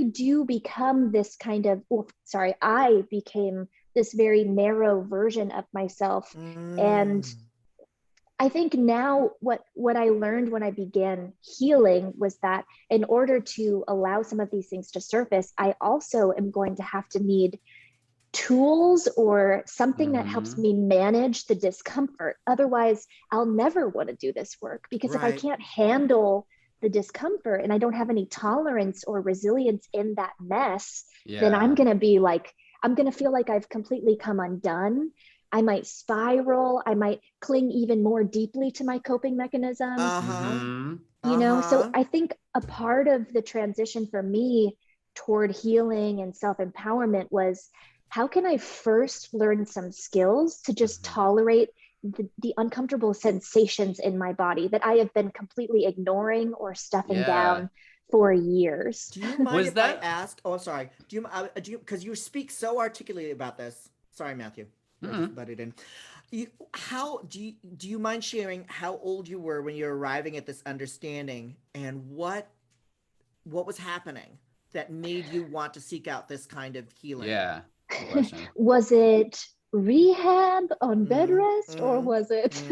really do become this kind of, I became this very narrow version of myself. And I think now what I learned when I began healing was that in order to allow some of these things to surface, I also am going to have to need tools or something that helps me manage the discomfort. Otherwise, I'll never want to do this work, because if I can't handle the discomfort and I don't have any tolerance or resilience in that mess, then I'm going to feel like I've completely come undone. I might spiral. I might cling even more deeply to my coping mechanisms. You know, so I think a part of the transition for me toward healing and self-empowerment was, how can I first learn some skills to just tolerate the uncomfortable sensations in my body that I have been completely ignoring or stuffing down for years? Do you mind if I ask? Oh, sorry. Do you, because you speak so articulately about this. Sorry, Matthew. I just butted in. Do you mind sharing how old you were when you were arriving at this understanding, and what was happening that made you want to seek out this kind of healing? Yeah. Question. Was it rehab on bed rest, or was it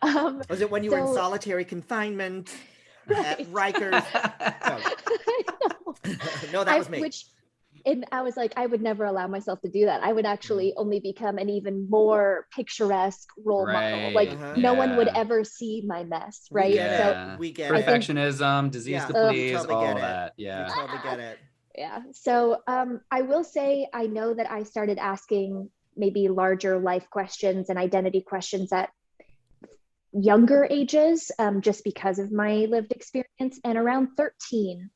was it when you were in solitary confinement at Rikers? No, that was me. And I was like, I would never allow myself to do that. I would actually only become an even more picturesque role model. Like no one would ever see my mess, right? We get perfectionism, disease to please, totally all that. Yeah, we totally get it. Yeah. So I will say, I know that I started asking maybe larger life questions and identity questions at younger ages, just because of my lived experience. And around 13,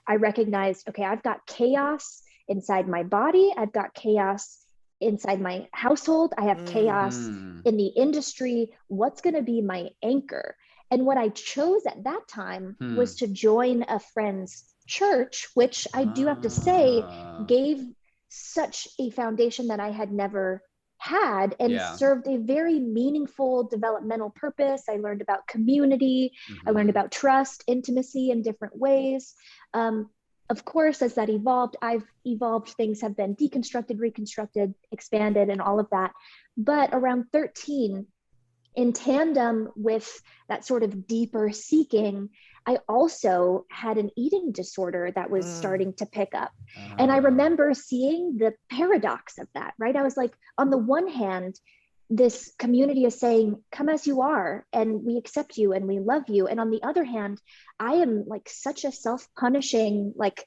I recognized, okay, I've got chaos inside my body. I've got chaos inside my household. I have chaos in the industry. What's going to be my anchor? And what I chose at that time was to join a friend's church, which I do have to say gave such a foundation that I had never had, and served a very meaningful developmental purpose. I learned about community. I learned about trust, intimacy in different ways. Of course, as that evolved, I've evolved. Things have been deconstructed, reconstructed, expanded, and all of that. But around 13, in tandem with that sort of deeper seeking, I also had an eating disorder that was starting to pick up. And I remember seeing the paradox of that, right? I was like, on the one hand, this community is saying, come as you are, and we accept you and we love you. And on the other hand, I am like such a self-punishing, like,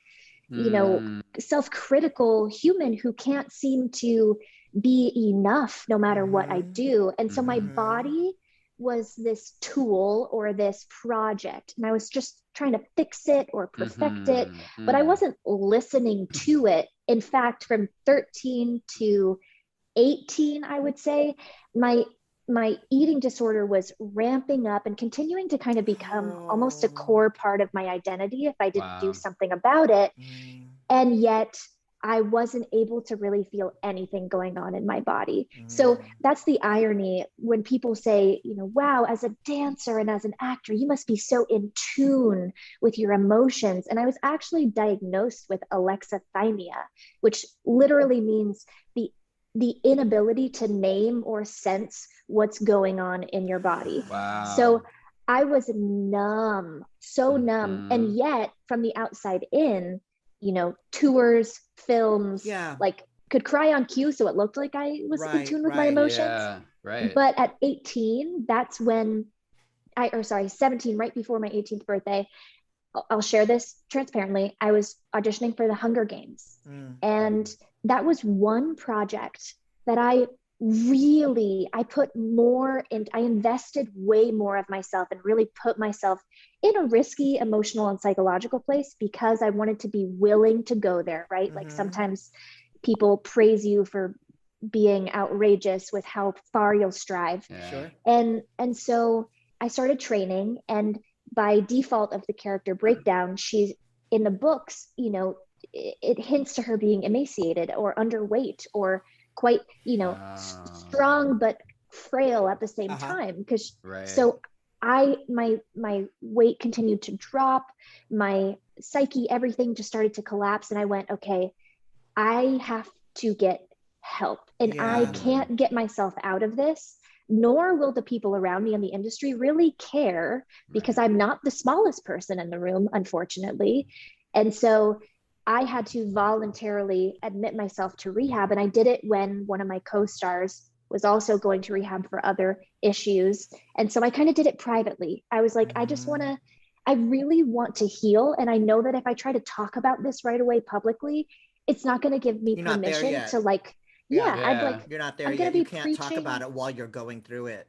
you know, self-critical human who can't seem to be enough no matter what I do. And so my body was this tool or this project, and I was just trying to fix it or perfect it, but I wasn't listening to it. In fact, from 13 to 18, I would say, my eating disorder was ramping up and continuing to kind of become almost a core part of my identity if I didn't do something about it. And yet I wasn't able to really feel anything going on in my body. So that's the irony when people say, you know, wow, as a dancer and as an actor, you must be so in tune with your emotions. And I was actually diagnosed with alexithymia, which literally means the inability to name or sense what's going on in your body. Wow. So I was numb, so numb. And yet from the outside in, you know, tours, films, like could cry on cue. So it looked like I was in tune with my emotions. But at 18, that's when 17, right before my 18th birthday, I'll share this transparently. I was auditioning for the Hunger Games. And that was one project that I put more in. I invested way more of myself and really put myself in a risky emotional and psychological place because I wanted to be willing to go there, right? Like sometimes people praise you for being outrageous with how far you'll strive. And so I started training, and by default of the character breakdown, she's in the books, you know, it hints to her being emaciated or underweight or quite, you know, strong but frail at the same time. Because so my weight continued to drop, my psyche, everything just started to collapse. And I went, okay, I have to get help, and I can't get myself out of this, nor will the people around me in the industry really care, because I'm not the smallest person in the room, unfortunately. And so I had to voluntarily admit myself to rehab. And I did it when one of my co-stars was also going to rehab for other issues. And so I kind of did it privately. I was like, I really want to heal. And I know that if I try to talk about this right away publicly, it's not going to give me permission to like, Yeah. I'd like, You're not there I'm going yet. to You be can't talk preaching. about it while you're going through it.